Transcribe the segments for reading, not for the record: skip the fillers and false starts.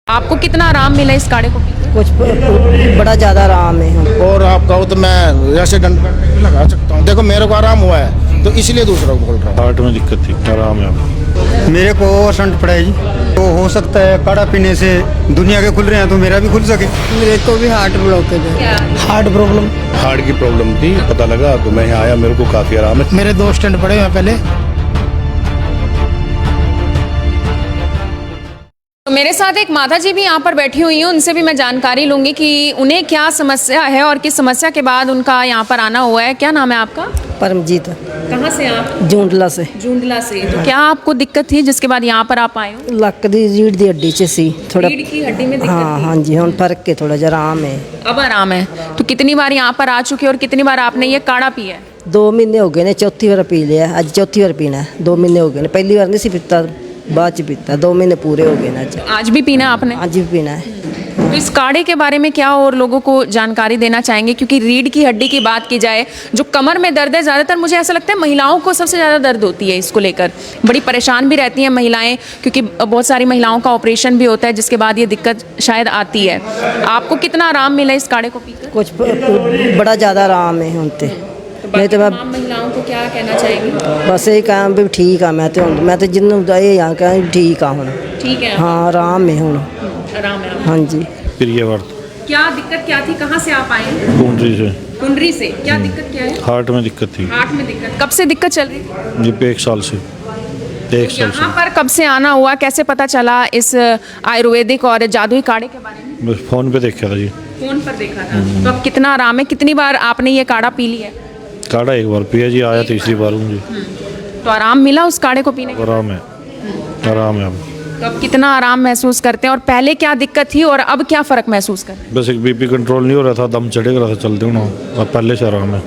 आपको कितना आराम मिला इस काढ़े को पीकर? कुछ बड़ा ज़्यादा आराम है हम। और आप कहो तो मैं ऐसे डंड बैठक भी लगा सकता हूँ। देखो मेरे को आराम हुआ है तो इसलिए दूसरों को बोल रहा हूँ। हार्ट में दिक्कत थी, आराम है अब। मेरे को संट पड़ा है जी, तो हो सकता है काढ़ा पीने से दुनिया के खुल रहे हैं तो मेरा भी खुल सके। मेरे को भी हार्ट ब्लॉकेज है। Heart problem. हार्ट की प्रॉब्लम थी, पता लगा तो मैं यहाँ आया, मेरे को काफ़ी आराम है। मेरे 2 स्टेंट पड़े हैं पहले। तो मेरे साथ एक माता जी भी यहाँ पर बैठी हुई हैं, उनसे भी मैं जानकारी लूंगी कि उन्हें क्या समस्या है और किस समस्या के बाद उनका यहाँ पर आना हुआ है। क्या नाम है आपका? परमजीत कहाँ से आप? जूंडला से। जूंडला से। तो क्या आपको दिक्कत थी जिसके बाद यहाँ पर आप आए हो? ਲੱਕ ਦੀ ਰੀढ़ ਦੀ ਹੱਡੀ 'ਚ ਸੀ थोड़ा। रीढ़ की हड्डी में दिक्कत हाँ थी। हाँ जी, ਹੁਣ फर्क है, थोड़ा जरा आराम है। अब आराम है। तो कितनी बार यहाँ पर आ चुके हैं और कितनी बार आपने ये काढ़ा पिया है? 2 ਮਹੀਨੇ ਹੋ ਗਏ ਨੇ, ਚੌਥੀ ਵਾਰ ਪੀ ਲਿਆ, ਅੱਜ ਚੌਥੀ ਵਾਰ ਪੀਣਾ। 2 ਮਹੀਨੇ ਹੋ ਗਏ ਨੇ, ਪਹਿਲੀ ਵਾਰ ਨਹੀਂ ਸੀ ਪੀਤਾ, ਬਾਅਦ 'ਚ ਪੀਤਾ। 2 ਮਹੀਨੇ पूरे हो गए ना आज। आज भी पीना है आपने? आज भी पीना है। तो इस काढ़े के बारे में क्या और लोगों को जानकारी देना चाहेंगे? क्योंकि रीढ़ की हड्डी की बात की जाए, जो कमर में दर्द है, ज़्यादातर मुझे ऐसा लगता है महिलाओं को सबसे ज़्यादा दर्द होती है। इसको लेकर बड़ी परेशान भी रहती हैं महिलाएं, क्योंकि बहुत सारी महिलाओं का ऑपरेशन भी होता है जिसके बाद ये दिक्कत शायद आती है। आपको कितना आराम मिला इस काढ़े को पीकर? कुछ बड़ा ज़्यादा आराम है ਹੁਣ ਤੇ। नहीं तो मैं तमाम महिलाओं को क्या कहना चाहेंगी? बस यही कਹਾਂ भी ठीक हाँ, मैं तो जिन्हों ये यहाँ कहा ठीक हाँ ਹੁਣ। ठीक है, हाँ आराम है ਹੁਣ। आराम है। हाँ जी। फिर ये बार क्या दिक्कत क्या थी? कहाँ से आप आए? कुंडली से कुंडरी से। क्या दिक्कत क्या है? हार्ट में दिक्कत थी। हार्ट में दिक्कत। कब से दिक्कत चल रही थी? ये पे 1 साल से, 1 साल यहाँ से पर कब से आना हुआ? कैसे पता चला इस आयुर्वेदिक और जादुई काढ़े के बारे में? बस फ़ोन पे देखा था जी। फोन पर देखा था। तो अब कितना आराम है? कितनी बार आपने ये काढ़ा पी लिया है? काढ़ा 1 बार पिया जी, आया तीसरी बार हूँ जी। तो आराम मिला उस काढ़े को पीने के? आराम है, आराम है अब। तो अब कितना आराम महसूस करते हैं और पहले क्या दिक्कत थी और अब क्या फ़र्क महसूस कर रहे हैं? बस एक बीपी कंट्रोल नहीं हो रहा था, दम चढ़ रहा था चलते होना, अब पहले से आराम है।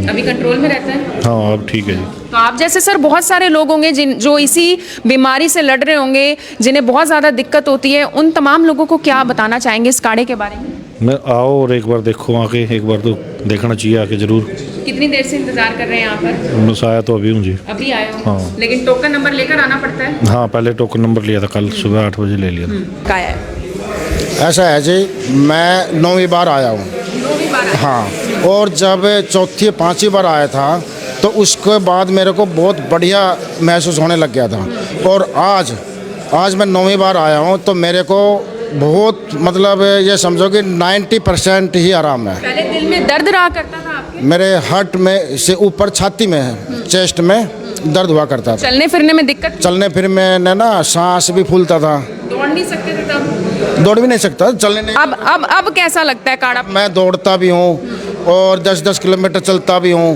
अभी कंट्रोल में रहता है? हाँ अब ठीक है जी। तो आप जैसे सर बहुत सारे लोग होंगे जो इसी बीमारी से लड़ रहे होंगे, जिन्हें बहुत ज़्यादा दिक्कत होती है, उन तमाम लोगों को क्या बताना चाहेंगे इस काढ़े के बारे में? मैं आओ और एक बार देखो आके, एक बार तो देखना चाहिए आके ज़रूर। कितनी देर से इंतजार कर रहे हैं यहाँ पर? बस आया तो अभी हूँ जी। अभी आए हो? हाँ। लेकिन टोकन नंबर लेकर आना पड़ता है? हाँ पहले टोकन नंबर लिया था, कल सुबह 8 बजे ले लिया था। क्या है? ऐसा है जी, मैं 9वीं बार आया हूँ। 9वीं बार आए? हाँ, और जब चौथी 5वीं बार आया था तो उसके बाद मेरे को बहुत बढ़िया महसूस होने लग गया था। और आज मैं 9वीं बार आया हूँ तो मेरे को बहुत मतलब ये समझो कि 90% ही आराम है। पहले दिल में दर्द रहा करता था आपके? मेरे हार्ट में से ऊपर छाती में है, चेस्ट में दर्द हुआ करता था। चलने फिरने में दिक्कत? चलने फिर में ना सांस भी फूलता था। दौड़ नहीं सकते थे तब? दौड़ भी नहीं सकता, चलने नहीं। अब कैसा लगता है काढ़ा? मैं दौड़ता भी हूँ और 10-10 किलोमीटर चलता भी हूँ।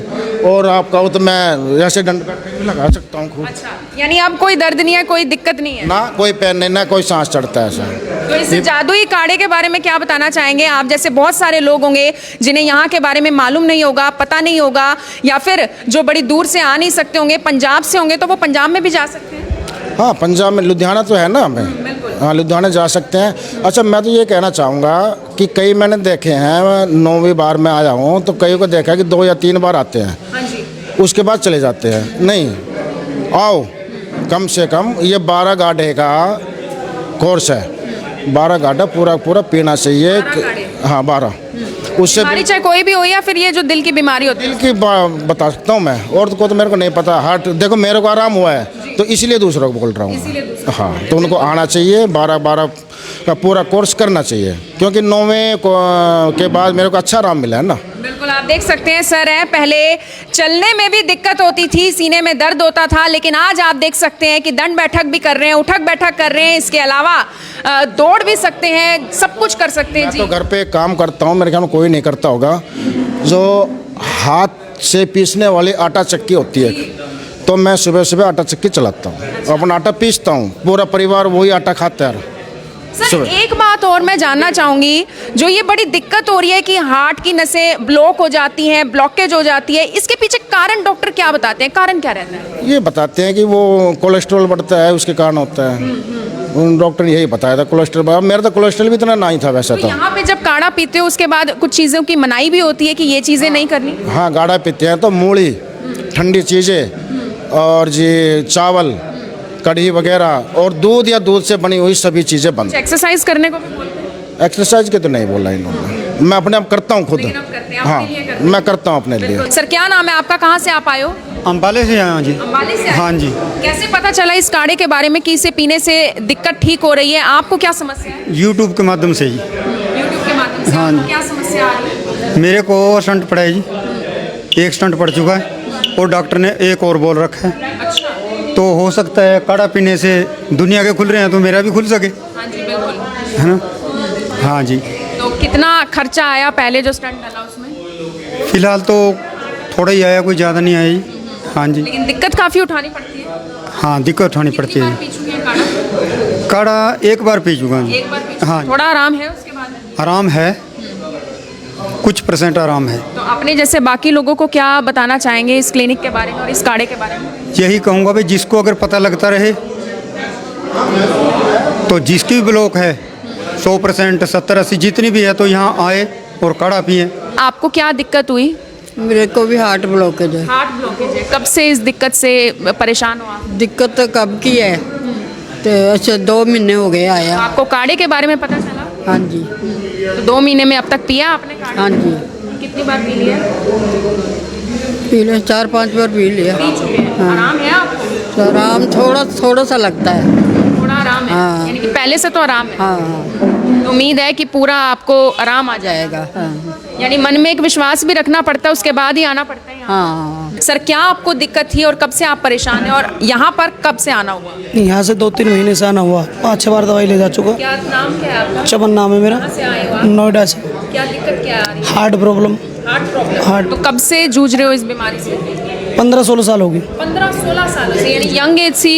और आप कहो तो मैं ऐसे डंड बैठक भी लगा सकता हूँ खूब। अच्छा, यानी अब कोई दर्द नहीं है, कोई दिक्कत नहीं है? ना कोई पेन नहीं, ना कोई सांस चढ़ता है ऐसा। तो इस जादुई काढ़े के बारे में क्या बताना चाहेंगे? आप जैसे बहुत सारे लोग होंगे जिन्हें यहाँ के बारे में मालूम नहीं होगा, पता नहीं होगा, या फिर जो बड़ी दूर से आ नहीं सकते होंगे, पंजाब से होंगे, तो वो पंजाब में भी जा सकते हैं? हाँ, पंजाब में लुधियाना तो है ना हमें। हाँ, लुधियाना जा सकते हैं। अच्छा, मैं तो ये कहना चाहूँगा कि कई मैंने देखे हैं, 9वीं बार में आया हूँ तो कई को देखा है कि 2 या 3 बार आते हैं, हाँ जी। उसके बाद चले जाते हैं। नहीं, आओ, कम से कम ये 12 गाढ़े का कोर्स है। 12 गाढ़ा पूरा पीना चाहिए। 12 गाढ़े? हाँ 12। उससे बीमारी चाहे कोई भी हो, या फिर ये जो दिल की बीमारी होती है? दिल की बता सकता हूँ मैं, और को तो मेरे को नहीं पता। हार्ट देखो मेरे को आराम हुआ है तो इसीलिए दूसरों को बोल रहा हूँ। हाँ, तो उनको आना चाहिए, 12 का पूरा कोर्स करना चाहिए, क्योंकि 9वें के बाद मेरे को अच्छा आराम मिला है ना। बिल्कुल, आप देख सकते हैं सर है, पहले चलने में भी दिक्कत होती थी, सीने में दर्द होता था, लेकिन आज आप देख सकते हैं कि दंड बैठक भी कर रहे हैं, उठक बैठक कर रहे हैं, इसके अलावा दौड़ भी सकते हैं, सब कुछ कर सकते हैं। मैं जी, तो घर पे काम करता हूँ, मेरे ख्याल में कोई नहीं करता होगा। जो हाथ से पीसने वाली आटा चक्की होती है, तो मैं सुबह आटा चक्की चलाता हूँ, अपना आटा पीसता हूँ, पूरा परिवार वही आटा खाता है। सर एक बात और मैं जानना चाहूँगी, जो ये बड़ी दिक्कत हो रही है कि हार्ट की नसें ब्लॉक हो जाती हैं, ब्लॉकेज हो जाती है, इसके पीछे कारण डॉक्टर क्या बताते हैं? कारण क्या रहता है? ये बताते हैं कि वो कोलेस्ट्रॉल बढ़ता है, उसके कारण होता है। उन डॉक्टर ने यही बताया था, कोलेस्ट्रॉल बढ़ा। मेरा तो कोलेस्ट्रॉल भी इतना नहीं था वैसे तो। यहाँ पे जब काढ़ा पीते हो उसके बाद कुछ चीज़ों की मनाही भी होती है कि ये चीज़ें नहीं करनी? हाँ, गाढ़ा पीते हैं तो मूली, ठंडी चीज़ें और जी चावल, कढ़ी वगैरह और दूध या दूध से बनी हुई सभी चीज़ें बंद। एक्सरसाइज करने को भी बोलते हैं? एक्सरसाइज के तो नहीं बोला इन्होंने, मैं अपने आप करता हूँ खुद। लेकिन आप करते हैं, हाँ, अपने लिए करते हैं। मैं करता हूँ अपने लिए। सर क्या नाम है आपका, कहाँ से आप आए हो? अम्बाले से आया हूँ जी। अंबाले से आए? हाँ जी। कैसे पता चला इस काढ़े के बारे में कि इसे पीने से दिक्कत ठीक हो रही है? आपको क्या समस्या है? यूट्यूब के माध्यम से जी। यूट्यूब के माध्यम से हाँ आपको जी। क्या समस्या आ रही है? मेरे को स्टंट पड़ा है जी, एक स्टंट पड़ चुका है और डॉक्टर ने एक और बोल रखा है। अच्छा, तो हो सकता है काढ़ा पीने से दुनिया के खुल रहे हैं तो मेरा भी खुल सके, हाँ जी बिल्कुल। है ना। हाँ जी। तो कितना खर्चा आया पहले जो स्टंट डाला उसमें? फिलहाल तो थोड़ा ही आया, कोई ज़्यादा नहीं आया जी। हाँ जी। लेकिन दिक्कत काफ़ी उठानी पड़ती है। हाँ, दिक्कत उठानी पड़ती कितनी बार है। पी चुके हैं काढ़ा? काढ़ा एक बार पी चुका हूँ। एक बार पी चुके हैं। हाँ। थोड़ा आराम है उसके बाद? आराम है, कुछ % आराम है। तो अपने जैसे बाकी लोगों को क्या बताना चाहेंगे इस क्लिनिक के बारे में और इस काढ़े के बारे में? यही कहूँगा भाई, जिसको अगर पता लगता रहे तो जिसकी भी ब्लॉक है 100% 70-80 जितनी भी है तो यहाँ आए और काढ़ा पिए। आपको क्या दिक्कत हुई? मेरे को भी हार्ट ब्लॉकेज है। हार्ट ब्लॉकेज है। कब से इस दिक्कत से परेशान हो आप? दिक्कत तो कब की है, तो अच्छा 2 महीने हो गए आया। आपको काढ़े के बारे में पता चला? हाँ जी। तो 2 महीने में अब तक पिया आपने काढ़ा? हाँ जी, कितनी बार पी लिया? पी लिया 4-5 बार पी लिया। पी चुके हैं। हाँ। आराम है आपको? तो आराम थोड़ा सा लगता है। थोड़ा आराम है? हाँ। यानी कि पहले से तो आराम है। हाँ, तो उम्मीद है कि पूरा आपको आराम आ जाए। जाएगा। हाँ यानी मन में एक विश्वास भी रखना पड़ता है, उसके बाद ही आना पड़ता है यहाँ। हाँ। सर क्या आपको दिक्कत थी और कब से आप परेशान हैं और यहाँ पर कब से आना हुआ? यहाँ से 2-3 महीने से आना हुआ, 5-6 बार दवाई ले जा चुका। क्या नाम क्या है आपका? चमन नाम है मेरा, कहाँ से आए हो आप? नोएडा से। क्या दिक्कत क्या आ रही है? Heart problem. Heart problem. Heart. तो कब से जूझ रहे हो इस बीमारी से? 15-16 साल हो गई। 15-16 सालों से, यानी यंग एज सी।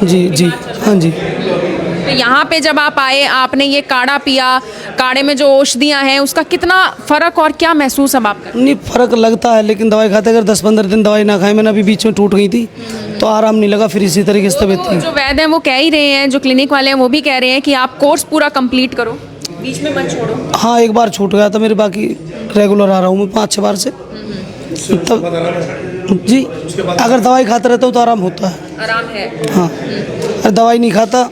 जी जी। हाँ जी। तो यहाँ पे जब आप आए, आपने ये काढ़ा पिया, काढ़े में जो औषधियाँ हैं उसका कितना फर्क और क्या महसूस अब आप करते नहीं फर्क लगता है, लेकिन दवाई खाते अगर 10-15 दिन दवाई ना खाए, मैंने अभी बीच में टूट गई थी तो आराम नहीं लगा, फिर इसी तरीके से तबीयत हैं? थी। जो वैद्य हैं वो कह ही रहे हैं, जो क्लिनिक वाले हैं वो भी कह रहे हैं कि आप कोर्स पूरा कंप्लीट करो, बीच में मत छोड़ो। हाँ, एक बार छूट गया था मेरे, बाकी रेगुलर आ रहा हूँ मैं 5-6 बार से। तब जी, अगर दवाई खाता रहता हूँ तो आराम होता है। आराम है। हाँ, अगर दवाई नहीं खाता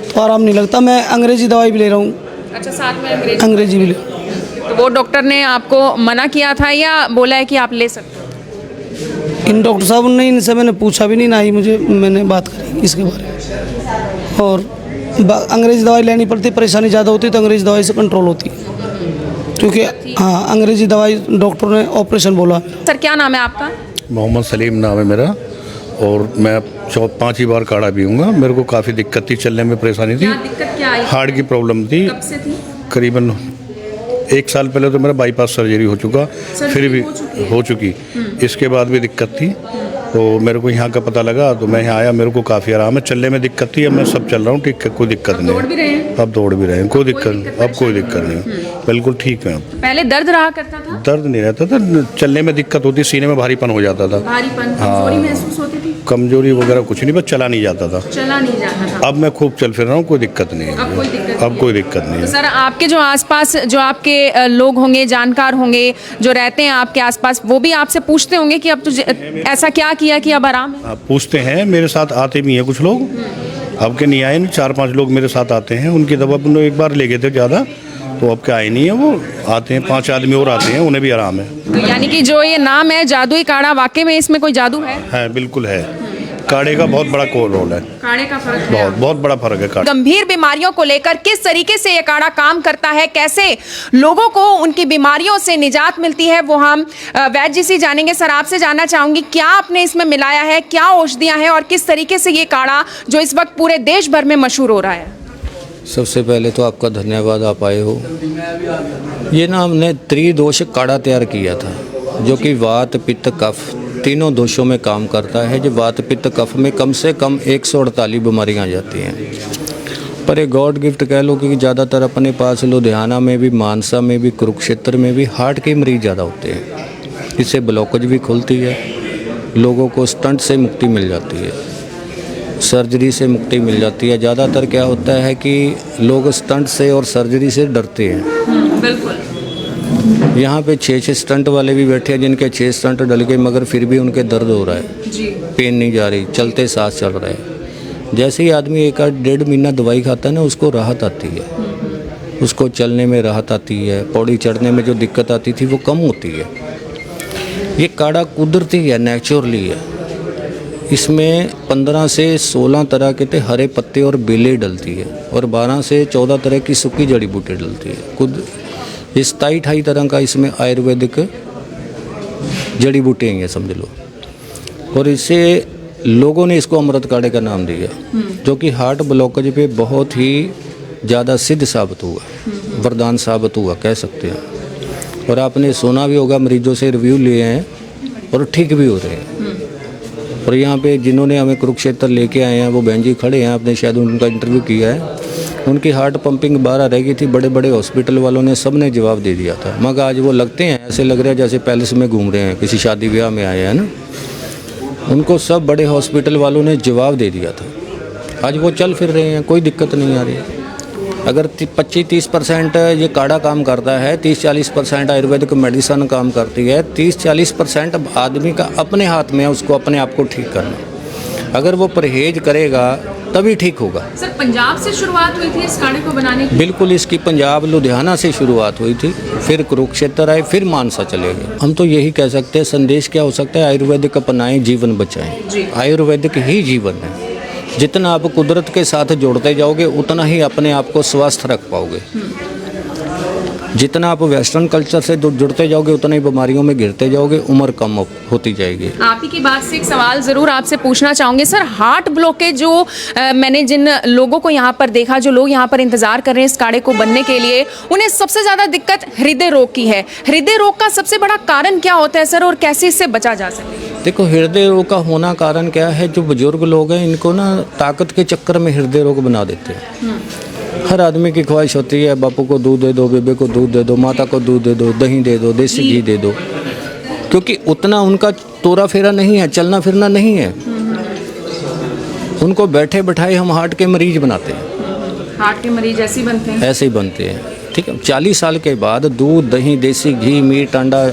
तो आराम नहीं लगता। मैं अंग्रेजी दवाई भी ले रहा हूँ। अच्छा, साथ में अंग्रेजी? अंग्रेजी भी ले। तो वो डॉक्टर ने आपको मना किया था या बोला है कि आप ले सकते हो? इन डॉक्टर साहब ने, इनसे मैंने पूछा भी नहीं, ना ही मुझे मैंने बात करी इसके बारे में। और अंग्रेजी दवाई लेनी पड़ती, परेशानी ज़्यादा होती है तो अंग्रेजी दवाई से कंट्रोल होती है, क्योंकि हाँ अंग्रेजी दवाई डॉक्टर ने ऑपरेशन बोला। सर क्या नाम है आपका? मोहम्मद सलीम नाम है मेरा, और मैं 5 ही बार काढ़ा पीऊँगा। मेरे को काफ़ी दिक्कत थी, चलने में परेशानी थी, क्या दिक्कत क्या आई? हार्ट की प्रॉब्लम थी। कब से थी? करीबन 1 साल पहले तो मेरा बाईपास सर्जरी हो चुका, फिर भी हो चुकी, इसके बाद भी दिक्कत थी। तो मेरे को यहाँ का पता लगा तो मैं यहाँ आया, मेरे को काफ़ी आराम है। चलने में दिक्कत थी, अब मैं सब चल रहा हूँ, ठीक है, कोई दिक्कत नहीं। दौड़ भी रहे हैं? अब दौड़ भी रहे हैं, कोई दिक्कत, अब कोई दिक्कत नहीं, बिल्कुल ठीक है। पहले दर्द रहा करता था? दर्द नहीं रहता था, चलने में दिक्कत होती, सीने में भारीपन हो जाता था, भारीपन, कमजोरी महसूस होती थी? कमजोरी वगैरह कुछ नहीं, बस चला नहीं जाता था। चला नहीं जाता था। अब मैं खूब चल फिर रहा हूँ, कोई दिक्कत नहीं है। अब कोई दिक्कत नहीं अब कोई दिक्कत नहीं तो है। सर आपके जो आसपास जो आपके लोग होंगे, जानकार होंगे, जो रहते हैं आपके आसपास, वो भी आपसे पूछते होंगे कि अब तुझे ऐसा क्या किया कि अब आराम है? आप पूछते हैं, मेरे साथ आते भी हैं कुछ लोग, अब के नहीं आए, 4-5 लोग मेरे साथ आते हैं। उनकी दवा उन्होंने एक बार ले गए थे ज़्यादा, तो अब के आए नहीं है, वो आते हैं, 5 आदमी और आते हैं, उन्हें भी आराम है। तो यानी कि जो ये नाम है जादुई काढ़ा, वाकई में इसमें कोई जादू है? बिल्कुल है। काढ़े का बहुत बड़ा रोल है, काढ़े का फर्क है? बहुत बहुत बड़ा फर्क है काढ़े। गंभीर बीमारियों को लेकर किस तरीके से ये काढ़ा काम करता है, कैसे लोगों को उनकी बीमारियों से निजात मिलती है, वो हम वैद्य जी से जानेंगे। सर आपसे जानना चाहूंगी, क्या आपने इसमें मिलाया है, क्या औषधियां हैं और किस तरीके से ये काढ़ा जो इस वक्त पूरे देश भर में मशहूर हो रहा है? सबसे पहले तो आपका धन्यवाद, आप आए हो। ये ना हमने त्रिदोष काढ़ा तैयार किया था, जो कि वात पित्त कफ तीनों दोषों में काम करता है। जो वात पित्त कफ में कम से कम 148 बीमारियाँ आ जाती हैं, पर ये गॉड गिफ्ट कह लो कि ज़्यादातर अपने पास लुधियाना में भी, मानसा में भी, कुरुक्षेत्र में भी हार्ट के मरीज ज़्यादा होते हैं। इससे ब्लॉकेज भी खुलती है, लोगों को स्टंट से मुक्ति मिल जाती है, सर्जरी से मुक्ति मिल जाती है। ज़्यादातर क्या होता है कि लोग स्टंट से और सर्जरी से डरते हैं। बिल्कुल। यहाँ पे 6 स्टंट वाले भी बैठे हैं, जिनके 6 स्टंट डल गए, मगर फिर भी उनके दर्द हो रहा है, जी। पेन नहीं जा रही, चलते सांस चल रहा है। जैसे ही आदमी 1-1.5 महीना दवाई खाता है ना, उसको राहत आती है, उसको चलने में राहत आती है, पौड़ी चढ़ने में जो दिक्कत आती थी वो कम होती है। ये काढ़ा कुदरती है, नेचुरली है। इसमें 15 से 16 तरह के हरे पत्ते और बेलें डलती है और 12 से 14 तरह की सूखी जड़ी बूटी डलती है। खुद 27-28 तरह का इसमें आयुर्वेदिक जड़ी बूटी हैं, समझ लो। और इससे लोगों ने इसको अमृत काढ़े का नाम दिया, जो कि हार्ट ब्लॉकेज पे बहुत ही ज़्यादा सिद्ध साबित हुआ, वरदान साबित हुआ कह सकते हैं। और आपने सुना भी होगा, मरीजों से रिव्यू लिए हैं और ठीक भी हो रहे हैं। और यहाँ पे जिन्होंने हमें कुरुक्षेत्र लेके आए हैं वो बहन जी खड़े हैं, आपने शायद उनका इंटरव्यू किया है। उनकी हार्ट पंपिंग 12 रह गई थी, बड़े बड़े हॉस्पिटल वालों ने सब ने जवाब दे दिया था, मगर आज वो लगते हैं ऐसे लग रहे हैं जैसे पैलेस में घूम रहे हैं, किसी शादी ब्याह में आए हैं ना। उनको सब बड़े हॉस्पिटल वालों ने जवाब दे दिया था, आज वो चल फिर रहे हैं, कोई दिक्कत नहीं आ रही। अगर 25-30% ये काढ़ा काम करता है, 30-40% आयुर्वेदिक मेडिसिन काम करती है, 30-40% आदमी का अपने हाथ में है उसको अपने आप को ठीक करना। अगर वो परहेज करेगा तभी ठीक होगा। सर, पंजाब से शुरुआत हुई थी इस काढ़े को बनाने की? बिल्कुल, इसकी पंजाब लुधियाना से शुरुआत हुई थी, फिर कुरुक्षेत्र आए, फिर मानसा चले गए। हम तो यही कह सकते हैं, संदेश क्या हो सकता है, आयुर्वेदिक अपनाएं, जीवन बचाएं। आयुर्वेदिक ही जीवन है। जितना आप कुदरत के साथ जोड़ते जाओगे उतना ही अपने आप को स्वस्थ रख पाओगे। जितना आप वेस्टर्न कल्चर से जुड़ते जाओगे उतना ही बीमारियों में गिरते जाओगे, उम्र कम होती जाएगी। आप ही की बात से एक सवाल ज़रूर आपसे पूछना चाहूँगी सर, हार्ट ब्लॉकेज जो मैंने जिन लोगों को यहाँ पर देखा, जो लोग यहाँ पर इंतज़ार कर रहे हैं इस काढ़े को बनने के लिए, उन्हें सबसे ज़्यादा दिक्कत हृदय रोग की है। हृदय रोग का सबसे बड़ा कारण क्या होता है सर, और कैसे इससे बचा जा सके? देखो, हृदय रोग का होना कारण क्या है, जो बुजुर्ग लोग हैं इनको ना ताकत के चक्कर में हृदय रोग बना देते हैं। हर आदमी की ख्वाहिश होती है, बापू को दूध दे दो, बेबे को दूध दे दो, माता को दूध दे दो, दही दे दो, देसी घी दे दो, क्योंकि उतना उनका तोरा फेरा नहीं है, चलना फिरना नहीं है। उनको बैठे बैठाए हम हार्ट के मरीज बनाते हैं। हार्ट के मरीज ऐसे ही बनते हैं? ऐसे ही बनते हैं, ठीक है। 40 साल के बाद दूध, दही, देसी घी, मीट, अंडा,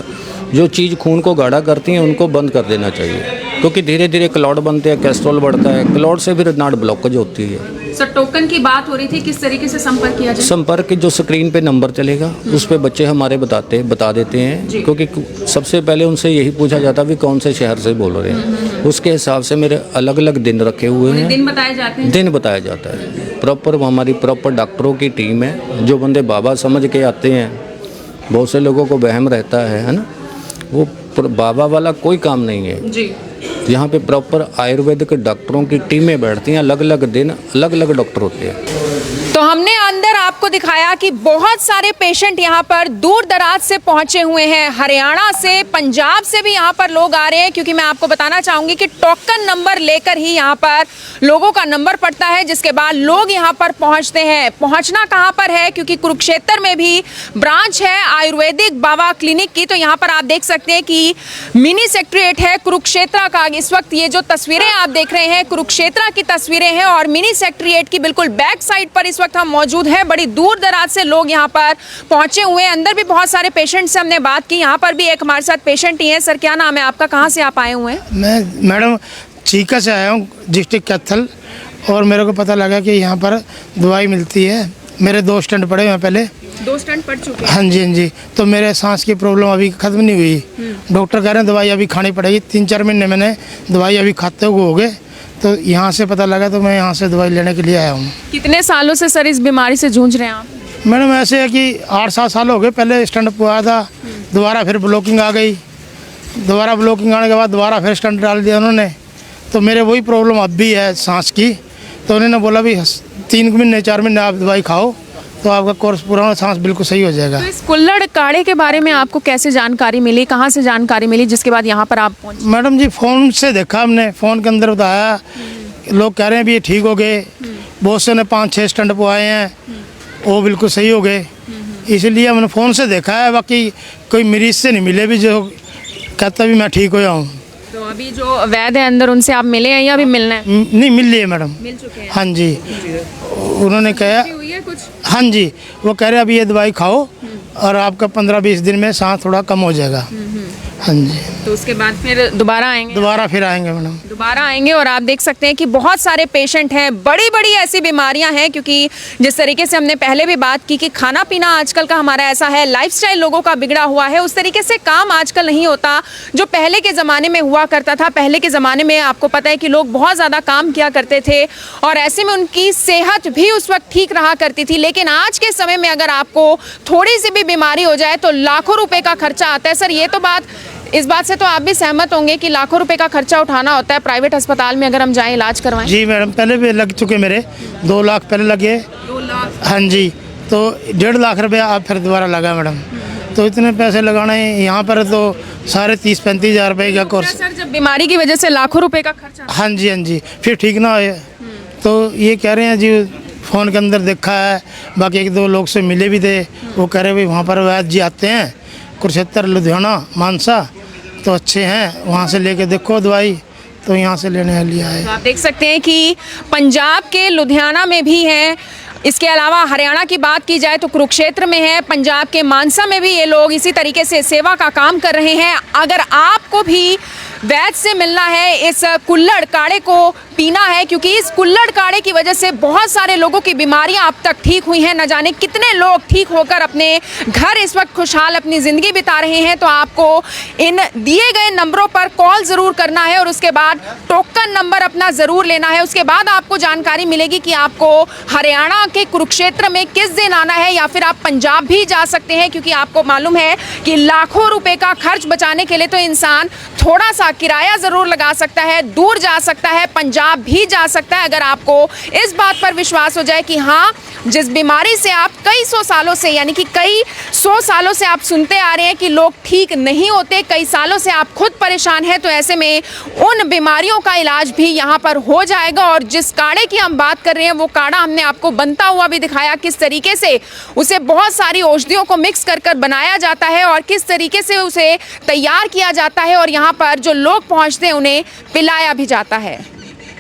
जो चीज़ खून को गाढ़ा करती हैं उनको बंद कर देना चाहिए, क्योंकि धीरे धीरे क्लॉट बनते हैं, कोलेस्ट्रॉल बढ़ता है, क्लॉट से फिर नाड़ ब्लॉकेज होती है। सर, टोकन की बात हो रही थी, किस तरीके से संपर्क किया जाए? संपर्क जो स्क्रीन पे नंबर चलेगा उस पे बच्चे हमारे बता देते हैं, क्योंकि सबसे पहले उनसे यही पूछा जाता है भी कौन से शहर से बोल रहे हैं। उसके हिसाब से मेरे अलग अलग दिन रखे हुए हैं, दिन बताए जाते हैं। दिन बताया जाता है। प्रॉपर हमारी प्रॉपर डॉक्टरों की टीम है, जो बंदे बाबा समझ के आते हैं। बहुत से लोगों को वहम रहता है ना, वो बाबा वाला कोई काम नहीं है जी। यहाँ पे प्रॉपर आयुर्वेदिक डॉक्टरों की टीमें बैठती हैं, अलग अलग दिन अलग अलग डॉक्टर होते हैं। तो हमने अंदर आपको दिखाया कि बहुत सारे पेशेंट यहाँ पर दूर दराज से पहुंचे हुए हैं, हरियाणा से, पंजाब से भी यहाँ पर लोग आ रहे हैं, क्योंकि मैं आपको बताना चाहूँगी कि टोकन नंबर लेकर ही यहाँ पर लोगों का नंबर पड़ता है, जिसके बाद लोग यहाँ पर पहुँचते हैं। पहुँचना कहाँ पर है, क्योंकि कुरुक्षेत्र में भी ब्रांच है आयुर्वेदिक बाबा क्लिनिक की। तो यहाँ पर आप देख सकते हैं कि मिनी सेक्रेटरीट है कुरुक्षेत्र का। इस वक्त ये जो तस्वीरें आप देख रहे हैं कुरुक्षेत्र की तस्वीरें हैं, और मिनी सेक्रेटरीट की बिल्कुल बैक साइड पर इस वक्त हम मौजूद हैं। बड़ी दूर दराज से लोग यहाँ पर पहुंचे हुए हैं। अंदर भी बहुत सारे पेशेंट से हमने बात की, यहाँ पर भी एक हमारे साथ पेशेंट ही है। सर, क्या नाम है आपका, कहाँ से आप आए हुए हैं? मैं मैडम चीका से आया हूँ, डिस्ट्रिक्ट कैथल, और मेरे को पता लगा कि यहाँ पर दवाई मिलती है। मेरे 2 स्टंट पड़े हुए हैं, पहले 2 स्टंट पड़ चुके हैं। हाँ जी, हाँ जी। तो मेरे सांस की प्रॉब्लम अभी ख़त्म नहीं हुई। डॉक्टर कह रहे हैं दवाई अभी खानी पड़ेगी। 3-4 महीने मैंने दवाई अभी खाते हुए हो गए, तो यहाँ से पता लगा, तो मैं यहाँ से दवाई लेने के लिए आया हूँ। कितने सालों से सर इस बीमारी से जूझ रहे हैं आप? मैडम ऐसे है कि 8-7 साल हो गए। पहले स्टंट पुआया था, दोबारा फिर ब्लॉकिंग आ गई, दोबारा ब्लॉकिंग आने के बाद दोबारा फिर स्टंट डाल दिया उन्होंने। तो मेरे वही प्रॉब्लम अब भी है सांस की। तो उन्होंने बोला भी 3 महीने 4 महीने आप दवाई खाओ तो आपका कोर्स पूरा होना, सांस बिल्कुल सही हो जाएगा। तो इस कुल्हड़ काढ़े के बारे में आपको कैसे जानकारी मिली, कहाँ से जानकारी मिली, जिसके बाद यहाँ पर आप पहुँचे? मैडम जी, फ़ोन से देखा हमने, फ़ोन के अंदर बताया, लोग कह रहे हैं भी ये ठीक हो गए। बहुत से ने 5-6 स्टंट पुआए हैं, वो बिल्कुल सही हो गए। इसलिए हमने फ़ोन से देखा है, बाकी कोई मरीज से नहीं मिले भी जो कहता भी मैं ठीक हो जाऊँ। तो अभी जो वैद्य है अंदर, उनसे आप मिले हैं या अभी मिलना है? नहीं, मिल लिए मैडम। मिल चुके हैं? हाँ जी, उन्होंने कहा, हुई है कुछ? हाँ जी, वो कह रहे अभी ये दवाई खाओ और आपका 15-20 दिन में सांस थोड़ा कम हो जाएगा। हाँ जी। तो उसके बाद फिर दोबारा आएंगे? दोबारा फिर आएंगे मैडम। दोबारा आएंगे। और आप देख सकते हैं कि बहुत सारे पेशेंट हैं, बड़ी बड़ी ऐसी बीमारियां हैं, क्योंकि जिस तरीके से हमने पहले भी बात की कि खाना पीना आजकल का हमारा ऐसा है, लाइफस्टाइल लोगों का बिगड़ा हुआ है, उस तरीके से काम आजकल नहीं होता जो पहले के ज़माने में हुआ करता था। पहले के ज़माने में आपको पता है कि लोग बहुत ज़्यादा काम किया करते थे और ऐसे में उनकी सेहत भी उस वक्त ठीक रहा करती थी। लेकिन आज के समय में अगर आपको थोड़ी सी भी बीमारी हो जाए तो लाखों रुपए का खर्चा आता है। सर, ये तो इस बात से तो आप भी सहमत होंगे कि लाखों रुपए का खर्चा उठाना होता है प्राइवेट अस्पताल में अगर हम जाएं इलाज करवाएं? जी मैडम, पहले भी लग चुके मेरे 2 लाख पहले लगे। 2 लाख? हाँ जी, तो 1.5 लाख रुपया अब फिर दोबारा लगा मैडम। तो इतने पैसे लगाने यहाँ पर तो सारे 30-35 हज़ार रुपये का कोर्स। सर, जब बीमारी की वजह से लाखों रुपए का खर्चा? हाँ जी, फिर ठीक ना हो तो ये कह रहे हैं जी, फ़ोन के अंदर देखा है, बाकी 1-2 लोग से मिले भी थे, वो कह रहे भाई वहाँ पर वैद्य जी आते हैं कुरुक्षेत्र, लुधियाना, मानसा, तो अच्छे हैं, वहाँ से लेके देखो दवाई, तो यहाँ से लेने लिया है। तो आप देख सकते हैं कि पंजाब के लुधियाना में भी है, इसके अलावा हरियाणा की बात की जाए तो कुरुक्षेत्र में है, पंजाब के मानसा में भी ये लोग इसी तरीके से सेवा का काम कर रहे हैं। अगर आपको भी वैद्य से मिलना है, इस कुल्हड़ काढ़े को पीना है, क्योंकि इस कुल्हड़ काढ़े की वजह से बहुत सारे लोगों की बीमारियां अब तक ठीक हुई हैं, न जाने कितने लोग ठीक होकर अपने घर इस वक्त खुशहाल अपनी ज़िंदगी बिता रहे हैं। तो आपको इन दिए गए नंबरों पर कॉल ज़रूर करना है और उसके बाद टोकन नंबर अपना ज़रूर लेना है। उसके बाद आपको जानकारी मिलेगी कि आपको हरियाणा के कुरुक्षेत्र में किस दिन आना है, या फिर आप पंजाब भी जा सकते हैं, क्योंकि आपको मालूम है कि लाखों रुपए का खर्च बचाने के लिए तो इंसान थोड़ा सा किराया ज़रूर लगा सकता है, दूर जा सकता है, पंजाब भी जा सकता है। अगर आपको इस बात पर विश्वास हो जाए कि हाँ, जिस बीमारी से आप कई 100 सालों से, यानी कि कई 100 सालों से आप सुनते आ रहे हैं कि लोग ठीक नहीं होते, कई सालों से आप खुद परेशान हैं, तो ऐसे में उन बीमारियों का इलाज भी यहाँ पर हो जाएगा। और जिस काढ़े की हम बात कर रहे हैं, वो काढ़ा हमने आपको बनता हुआ भी दिखाया, किस तरीके से उसे बहुत सारी औषधियों को मिक्स कर कर बनाया जाता है और किस तरीके से उसे तैयार किया जाता है और यहाँ पर जो लोग पहुँचते हैं उन्हें पिलाया भी जाता है।